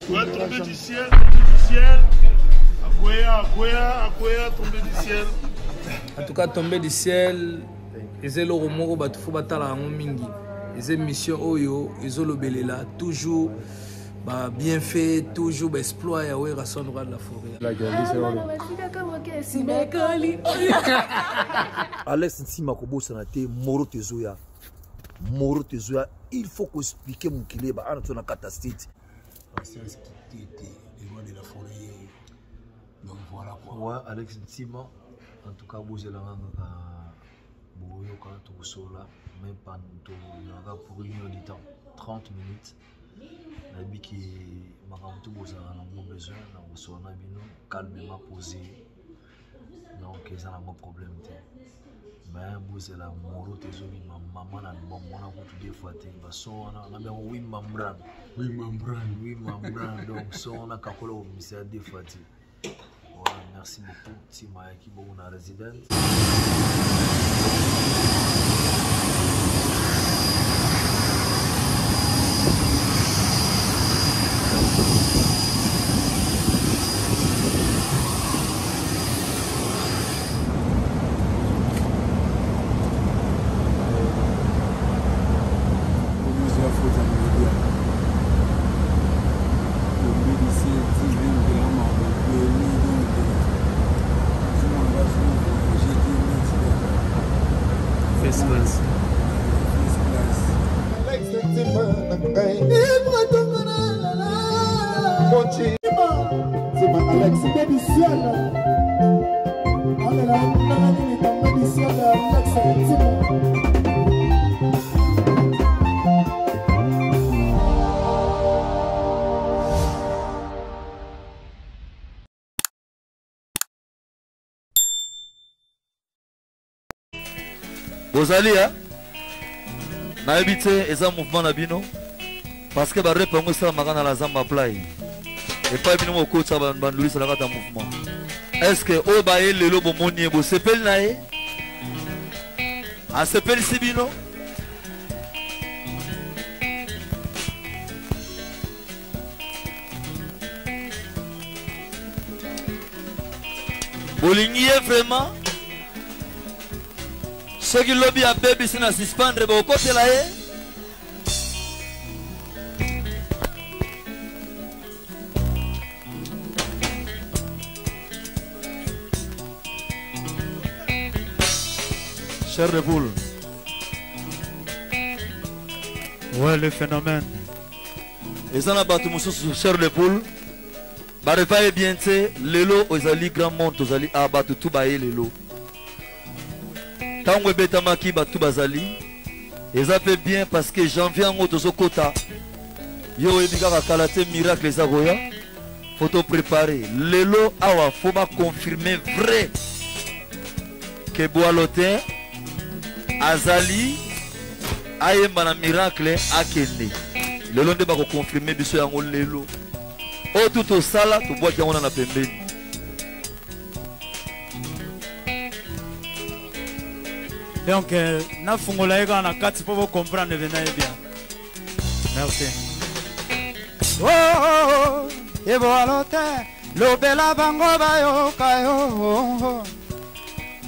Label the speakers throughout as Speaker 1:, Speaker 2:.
Speaker 1: Ouais, tomber du ciel, tomber du ciel. Akwea, tomber du ciel.
Speaker 2: En tout cas, tomber du ciel, et le romoro batufo batala mingi. Et mission oyo, ils ont le toujours bien fait, toujours exploit et ouais rason de la forêt.
Speaker 3: Alex Ntima Kobo Sanate Moro Tezoya. Moro Tezoya, il faut qu'on explique mon kilé ba ana tona catastrophe.
Speaker 4: C'est ce qui était les lois de la forêt. Donc voilà quoi.
Speaker 3: Ouais, Alex Ntima, en tout cas, vous allez Boyo quand tout sola, même pas pour une heure de temps, 30 minutes. La vie qui m'a tout besoin calmement posé. Donc ils ont un problème. Mais vous allez moro tezomi maman na bon mon a tout des fois ba so on a bien oui membran donc so on a kakolo monsieur des fois. Voilà, merci beaucoup Tima qui bon na résident.
Speaker 5: Bozali na habité et ça mouvement na bino parce que ba repango ça magana la zamba play et pas bino mo coach ba banduli ça la mouvement est-ce que o ba e lelo bo moni bo sepel na e a sepel sibino bolingi vraiment ce qui lobby a baby c'est na suspendre ba côté là cher de boule. Ouais, le phénomène. Et ça n'a pas tout mon cher de boule. Bah réveillez bien c'est lelo ozali grand monde ozali abattu tout baé lelo. Tango betamaki batu bazali. Et ça fait bien parce que janvier en auto kota. Yo ebika kalate miracle les agoya. Faut te préparer. Lelo awa faut pas confirmer vrai que Boalotin Azali ayemba na miracle akende. Lelo nde bako confirmer biso yango lelo. O tout au sala to bois yango na pembeni.
Speaker 6: Donc na fungola ega na kati pour vous comprendre venez bien. Merci. Oh et Boalotin lobela bango bayoka yo.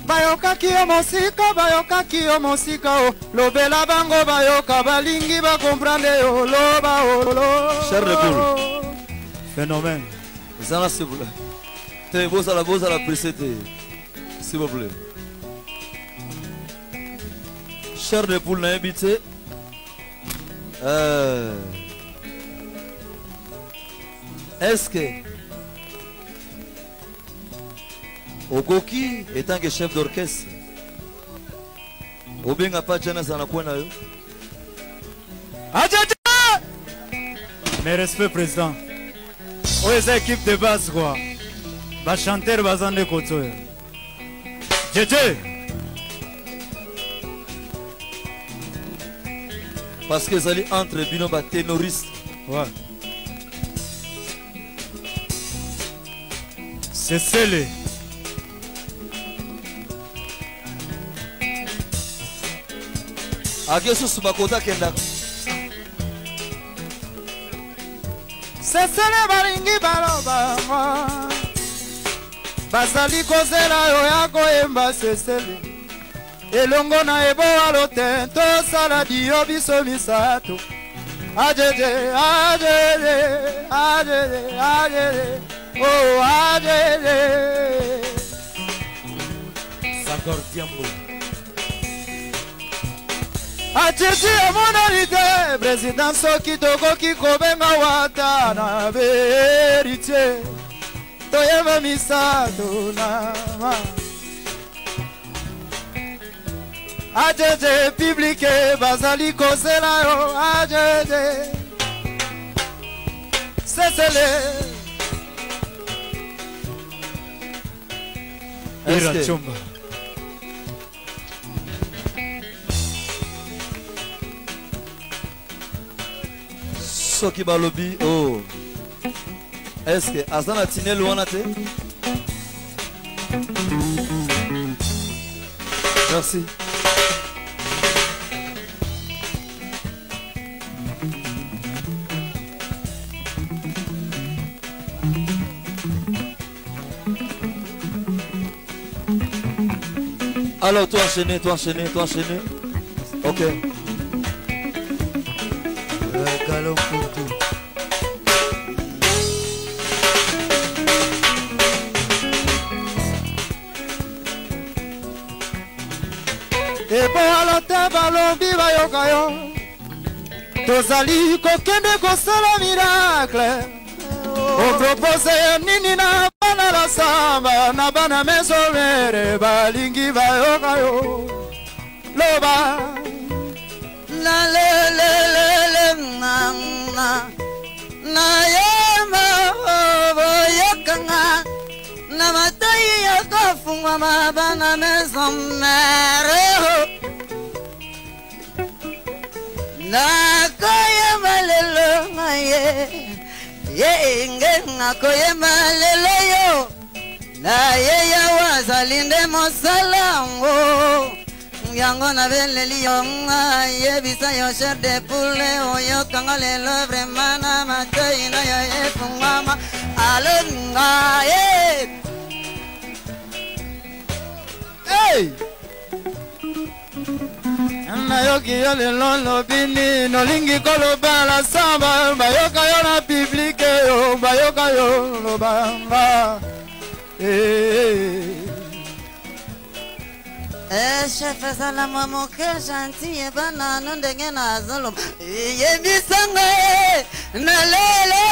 Speaker 6: Bayoka kiyo mosika o lobela bango bayoka balingi ba comprendre yo loba o
Speaker 5: cher de boule
Speaker 6: phénomène
Speaker 5: zana s'il vous plaît te vous à la précéder s'il vous plaît cher de boule na habité est-ce que Okoki étant que chef d'orchestre Obenga pas jana sana kwena yo
Speaker 6: Adjata mes respects président Oye cette équipe de base quoi ba chanteur bazande koto Jeje
Speaker 5: parce que zali entre bino ba ténoriste
Speaker 6: ouais c'est scellé. sesele balingi baloba bazali kozela yo ya koyemba sesele elongo na eboalo te tosala dio biso misato ajede ajede ajede ajede oh ajede
Speaker 5: Sagor Diambo
Speaker 6: ajede monalite président soki tokoki kobenga wata na verite toyeba misato na ma ajede publike bazali kozela yo ajede sesele ira chumba
Speaker 5: soki balobi oh est-ce que azana tinel wana te merci alors toi enchaîner ok galop pour tout
Speaker 6: eboalo te balombi bayoka yo tozali kokende kosala miracle opropose nini na bana la samba na bana mesomere balingi bayoka yo loba
Speaker 7: la le le le le na yema boyokanga na matai yakafungwa mabana mesomere na kayema lelo ngaye ye ingenga koyema lelo yo na ye ya wazalinde mosalango yango na beleli yo ye bisa yo chef de poule oyo kanga lelo vraiment na matai na yo efungama alenga ye
Speaker 6: hey nayoki yo lelo lobini nolingi koloba la samba bayoka yo na publike yo bayoka yo lobanga
Speaker 7: chef ezala mwa moke gentil ebana no ndenge nazoloba yebisanga na lelo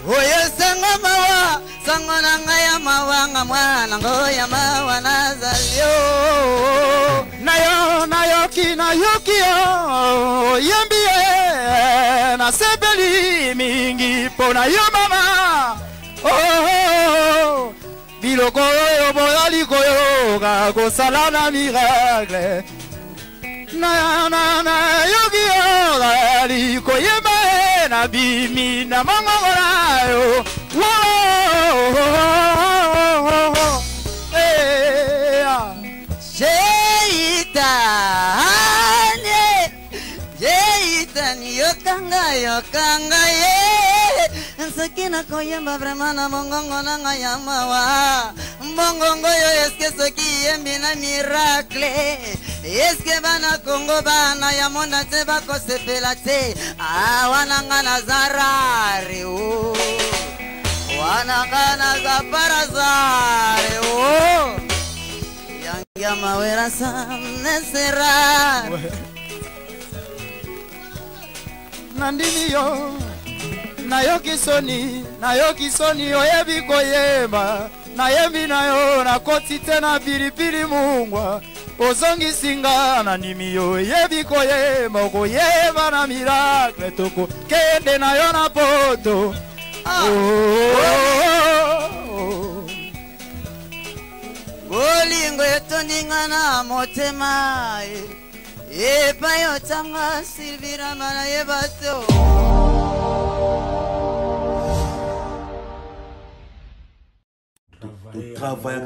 Speaker 7: oyo sango mawa sango na ngai ya mawanga mwana ngo ya mawa nazali yo
Speaker 6: nayoki yo yembi ye nasepeli mingi mpo na yo mama biloko oyo boyali koyoka kosala na miracle nayoki yo ali koyeba ye na bimi na mongongo na yo
Speaker 7: Jeitani yokanga ye sakina koyemba vraiment na mongongo na nga ya mawa mongongo yo eske soki yembi na miracle eske bana Kongo bana ya monda te bakosepela te wananga na zarare o wananga na zaparazare o yangia mawera sa nesera
Speaker 6: nandimi yo nayoki soni oyebi koyemba nayembi na yo nakoti te na pilipili mungwa ozongisinga nandimi yo oyebi koyemba okoyemba na miracle tokokende na yo na poto
Speaker 7: bolingo etondinga na motema epai otanga silvirama na ye bato
Speaker 8: travailler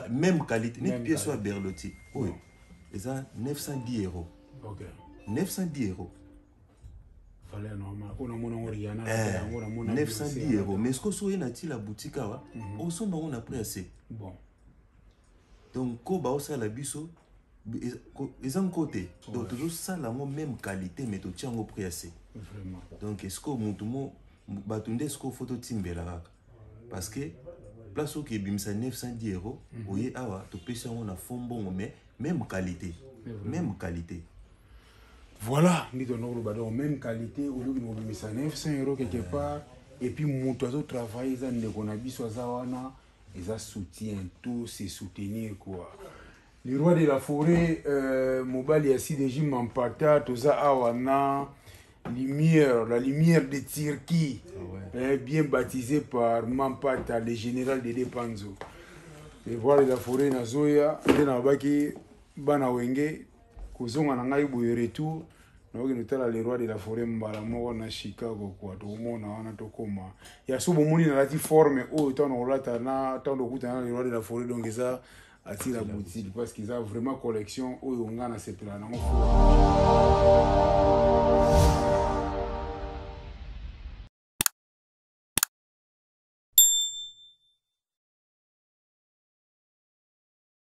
Speaker 8: même qualité ni pièce soit Berlotti oui et ça 910 €.
Speaker 4: Ok.
Speaker 8: 910 €.
Speaker 4: Fallait normal. On a mon Oriana.
Speaker 8: 910 euros. Mais est-ce que vous avez la boutique au son on a pris assez.
Speaker 4: Bon.
Speaker 8: Donc, quand on a la biso, ils ont côté. Donc, toujours ça la même qualité, mais tu tiens au prix assez.
Speaker 4: Vraiment.
Speaker 8: Donc, est-ce que mon batunde est-ce que photo timbe là? Parce que place où qui est 910 euros, oui, tu peux ça on a fond bon, mais même qualité. Même qualité.
Speaker 4: Voilà, nous avons même qualité, au lieu de nous mettre 900 euros quelque part, et puis mon oiseau travaille, ils soutiennent tout, c'est soutenir quoi. Le roi de la forêt, Mobali a si déjà m'empata, tout ça awana, lumière, la lumière de Turquie, bien baptisé par Mampata, le général de Depanzo. Le roi de la forêt Nazoya, Denabaki, Banawenge. Kozonga na ngai boye retour na oki notala le roi de la forêt mbala moko na Chicago quoi to mona wana to koma ya so bomoni na lati forme o to na olata na to lokuta na le roi de la forêt donc ça attire la boutique parce qu'ils a vraiment collection o yonga na sepela na mo